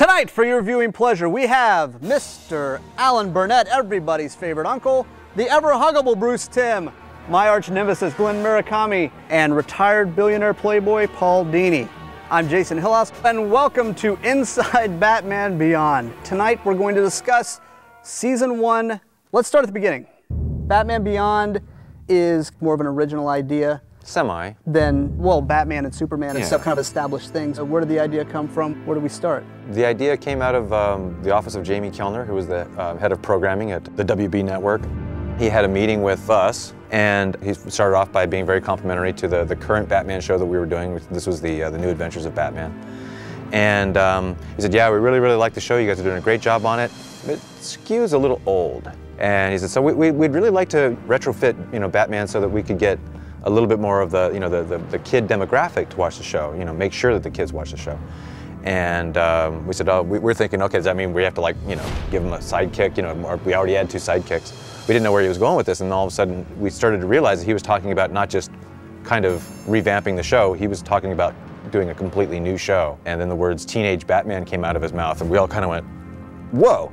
Tonight, for your viewing pleasure, we have Mr. Alan Burnett, everybody's favorite uncle, the ever-huggable Bruce Timm, my arch-nemesis Glenn Murakami, and retired billionaire playboy Paul Dini. I'm Jason Hillhouse, and welcome to Inside Batman Beyond. Tonight, we're going to discuss Season 1. Let's start at the beginning. Batman Beyond is more of an original idea. Semi. Then, well, Batman and Superman and stuff kind of established things. Where did the idea come from? Where did we start? The idea came out of the office of Jamie Kellner, who was the head of programming at the WB network. He had a meeting with us, and he started off by being very complimentary to the current Batman show that we were doing. This was the New Adventures of Batman. And he said, yeah, we really like the show. You guys are doing a great job on it. It skews a little old. And he said, so we'd really like to retrofit, Batman so that we could get a little bit more of the, the kid demographic to watch the show, make sure that the kids watch the show. And we said, oh, we're thinking, okay, does that mean we have to give him a sidekick, or we already had 2 sidekicks. We didn't know where he was going with this, and all of a sudden we started to realize that he was talking about not just kind of revamping the show, he was talking about doing a completely new show. And then the words Teenage Batman came out of his mouth, and we all kind of went, whoa.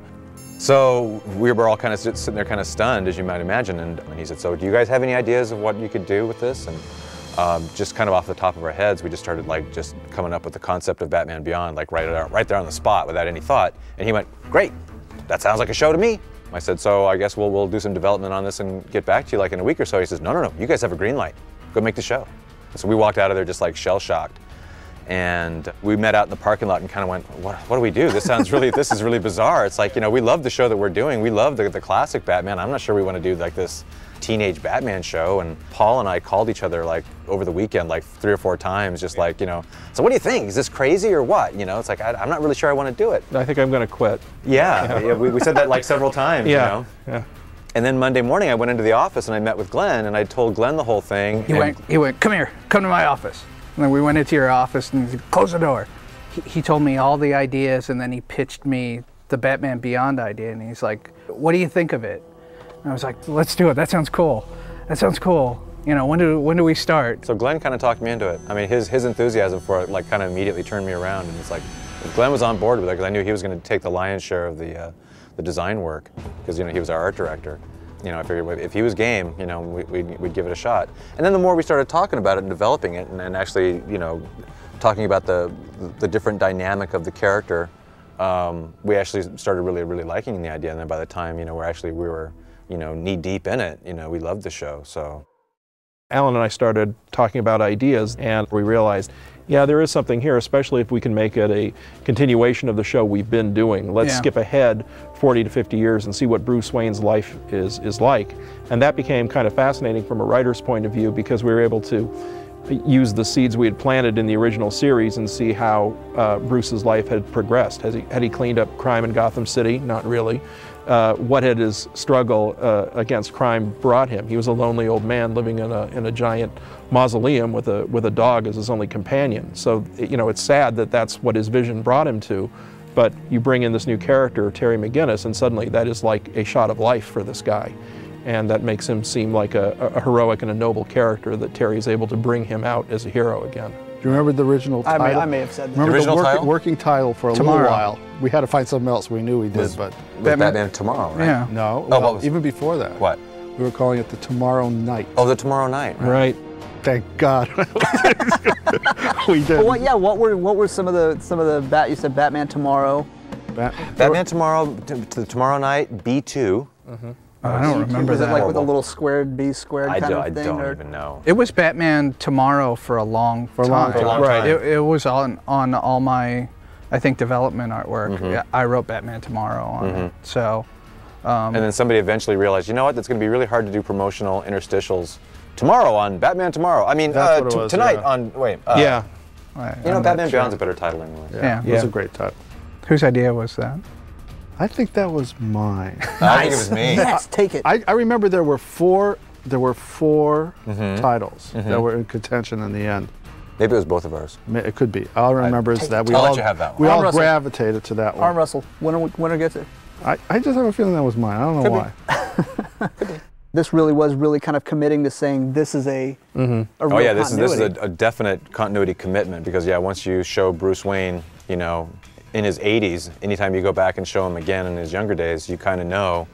So we were all kind of sitting there kind of stunned, as you might imagine, and he said, so do you guys have any ideas of what you could do with this? And just kind of off the top of our heads, we just started just coming up with the concept of Batman Beyond, right there on the spot without any thought. And he went, great, that sounds like a show to me. I said, so I guess we'll do some development on this and get back to you in a week or so. He says, no, you guys have a green light, go make the show. So we walked out of there just shell-shocked. And we met out in the parking lot and kind of went, what do we do? This is really bizarre. It's we love the show that we're doing. We love the classic Batman. I'm not sure we want to do this teenage Batman show. And Paul and I called each other over the weekend 3 or 4 times, just so what do you think? Is this crazy or what? It's I'm not really sure I want to do it. I think I'm going to quit. Yeah, we said that several times, Yeah. And then Monday morning I went into the office and I met with Glenn and I told Glenn the whole thing. He went, come here, come to my office. And then we went into your office and he said, close the door. He told me all the ideas and then he pitched me the Batman Beyond idea and he's like, what do you think of it? And I was like, let's do it, that sounds cool. That sounds cool. When do we start? So Glenn kind of talked me into it. I mean, his enthusiasm for it kind of immediately turned me around, and it's Glenn was on board with it because I knew he was going to take the lion's share of the design work because he was our art director. I figured if he was game, we'd give it a shot. And then the more we started talking about it and developing it, and actually, talking about the different dynamic of the character, we actually started really liking the idea. And then by the time, we were knee deep in it, we loved the show. So Alan and I started talking about ideas, and we realized, yeah, there is something here, especially if we can make it a continuation of the show we've been doing. Let's skip ahead 40 to 50 years and see what Bruce Wayne's life is like. And that became kind of fascinating from a writer's point of view because we were able to use the seeds we had planted in the original series and see how Bruce's life had progressed. Had he cleaned up crime in Gotham City? Not really. What had his struggle against crime brought him? He was a lonely old man living in a giant mausoleum with a dog as his only companion. So it's sad that that's what his vision brought him to, but you bring in this new character, Terry McGinnis, and suddenly that is like a shot of life for this guy. And that makes him seem like a heroic and a noble character that Terry is able to bring him out as a hero again. Do you remember the original title? I may have said that. Remember the the working title for a little while? We had to find something else. We knew we did, but Batman Tomorrow, right? Yeah. No, well, even before that. What? We were calling it the Tomorrow Night. Oh, the Tomorrow Night. Right. Thank God. We did. Well, what were some of the you said Batman Tomorrow. Batman Tomorrow, to Tomorrow Night, B2. I don't remember Was it that. with a little squared B squared kind of thing? I don't even know. It was Batman Tomorrow for a long time. Right. It was on all my, I think, development artwork. Yeah, I wrote Batman Tomorrow on it. So. And then somebody eventually realized, you know what? That's going to be really hard to do promotional interstitials tomorrow on Batman Tomorrow. I mean, tonight on Yeah. Batman Beyond's a better title anyway. Yeah, it was a great title. Whose idea was that? I think that was mine. I think it was me. Yes, take it. I remember there were four titles that were in contention in the end. Maybe it was both of ours. It could be. All I remember is that we I'll all, let you have that one. we all Russell. gravitated to that one. Arm wrestle. Winner gets it. I just have a feeling that was mine. I don't know why. This really was kind of committing to saying this is a real this is continuity. a definite continuity commitment because once you show Bruce Wayne, in his 80s, anytime you go back and show him again in his younger days, you kind of know,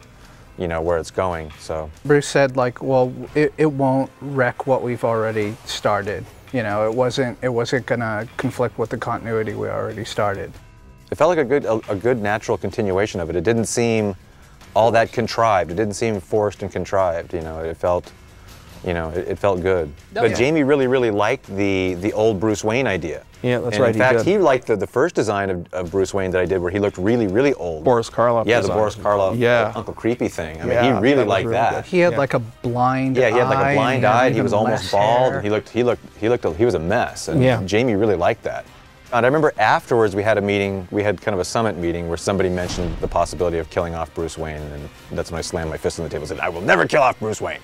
you know, where it's going. So Bruce said, like, well, it won't wreck what we've already started. You know, it wasn't gonna conflict with the continuity we already started. it felt like a good natural continuation of it. It didn't seem all that contrived. It didn't seem forced and contrived. You know, it felt, you know, it felt good. But Jamie really liked the old Bruce Wayne idea. Yeah, that's and right. In fact, he liked the first design of Bruce Wayne that I did, where he looked really old. Boris Karloff. Yeah, design. the Boris Karloff, yeah. Uncle Creepy thing. I mean, Yeah, he really that was liked really that. good. He had like a blind eye. Yeah, he had like a blind eye. He was almost bald. Hair. He was a mess. And Yeah. Jamie really liked that. And I remember afterwards we had a meeting, we had kind of a summit meeting where somebody mentioned the possibility of killing off Bruce Wayne, and that's when I slammed my fist on the table and said, I will never kill off Bruce Wayne.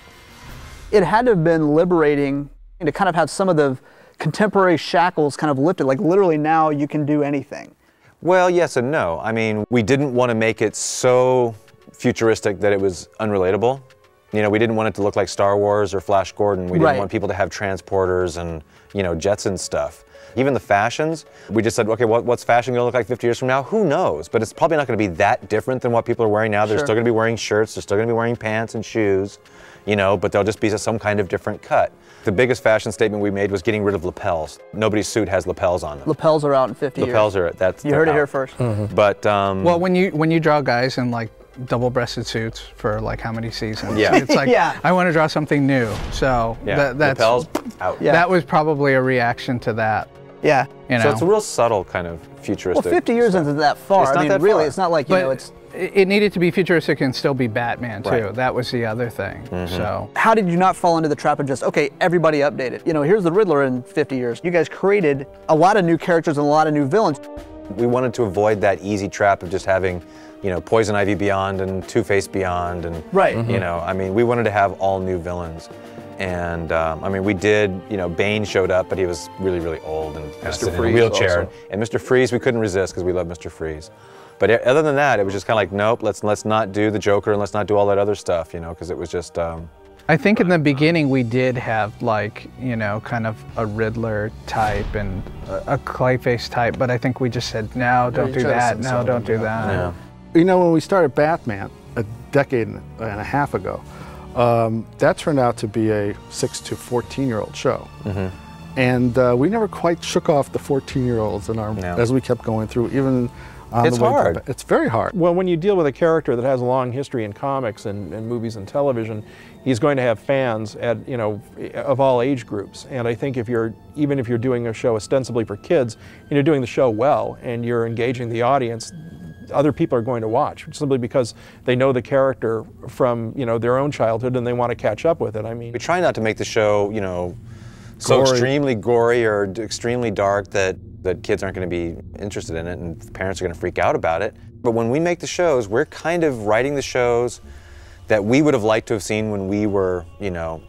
It had to have been liberating to kind of have some of the contemporary shackles kind of lifted, like literally now you can do anything. Well, yes and no. I mean, we didn't want to make it so futuristic that it was unrelatable. You know, we didn't want it to look like Star Wars or Flash Gordon. We didn't want people to have transporters and, you know, jets and stuff. Even the fashions, we just said, okay, what's fashion going to look like 50 years from now? Who knows? But it's probably not going to be that different than what people are wearing now. They're still going to be wearing shirts. They're still going to be wearing pants and shoes, you know, but they'll just be some kind of different cut. The biggest fashion statement we made was getting rid of lapels. Nobody's suit has lapels on them. Lapels are out in 50 years. Lapels are, You heard it out. here first. Mm-hmm. But, well, when you draw guys in like double-breasted suits for like how many seasons? Yeah. It's like, I want to draw something new. So yeah, that's, lapels out. Yeah. that was probably a reaction to that. Yeah. You know? So it's a real subtle kind of futuristic. Well, 50 years stuff. isn't that far. It's not I mean, that really, far. it's not like, you know, it's... It needed to be futuristic and still be Batman, too. Right. That was the other thing, so. How did you not fall into the trap of just, okay, everybody updated? You know, here's the Riddler in 50 years. You guys created a lot of new characters and a lot of new villains. We wanted to avoid that easy trap of just having, you know, Poison Ivy Beyond and Two-Face Beyond and, you know, I mean, we wanted to have all new villains. And I mean, we did, you know, Bane showed up, but he was really old and kind of sitting in a wheelchair. also. And Mr. Freeze, we couldn't resist because we love Mr. Freeze. But other than that, it was just kind of like, nope, let's not do the Joker and let's not do all that other stuff, you know, because it was just. I think in the beginning we did have like, you know, kind of a Riddler type and a Clayface type, but I think we just said, no, don't do that, no, don't do that. Yeah. You know, when we started Batman a decade and a half ago, that turned out to be a 6 to 14-year-old show. And we never quite shook off the 14-year-olds in our as we kept going through, even on It's the way hard. back. It's very hard. Well, when you deal with a character that has a long history in comics and movies and television, he's going to have fans at, you know, of all age groups. And I think even if you're doing a show ostensibly for kids, and you're doing the show well and you're engaging the audience, other people are going to watch simply because they know the character from, you know, their own childhood and they want to catch up with it. I mean, We try not to make the show, you know, so extremely gory or extremely dark that kids aren't going to be interested in it and parents are going to freak out about it. But when we make the shows, we're kind of writing the shows that we would have liked to have seen when we were, you know,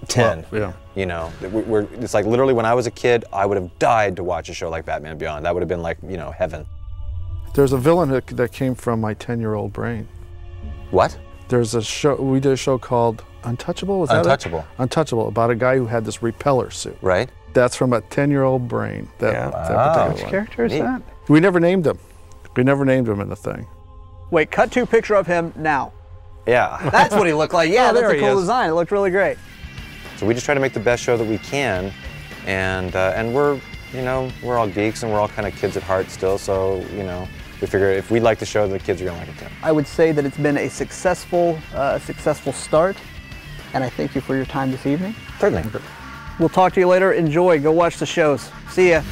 10. Yeah. You know, it's like literally when I was a kid, I would have died to watch a show like Batman Beyond. That would have been like, you know, heaven. There's a villain that came from my 10-year-old brain. What? There's a show, we did a show called Untouchable, was that it? Untouchable. Untouchable, about a guy who had this repeller suit. Right? That's from a 10-year-old brain, that particular Which one. character is that? We never named him. We never named him in the thing. Wait, cut to picture of him now. Yeah. That's what he looked like. Yeah, that's there a he cool is. design. It looked really great. So we just try to make the best show that we can, and we're, you know, we're all geeks and we're all kind of kids at heart still. So, you know, we figure if we like the show, the kids are gonna like it too. I would say that it's been a successful start, and I thank you for your time this evening. Certainly. We'll talk to you later. Enjoy. Go watch the shows. See ya.